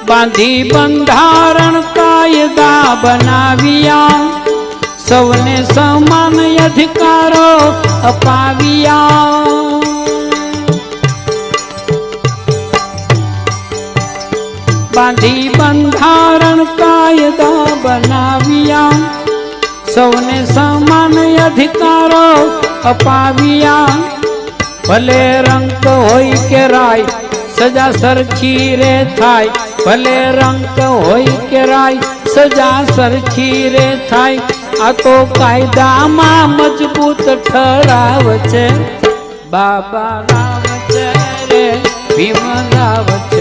बांधी बंधारण कायदा बनाविया सौने समान अधिकारो अपाविया बांधी बंधारण कायदा बनाविया सौने समान अधिकारो अपाविया भले रंग होई के राय सजा सरखी रे थाय भले रंग होई के राय सजा सरखी रे थाय आ तो कायदा मां मजबूत ठहराव छे बाबा राव छे रे भीम राव छे।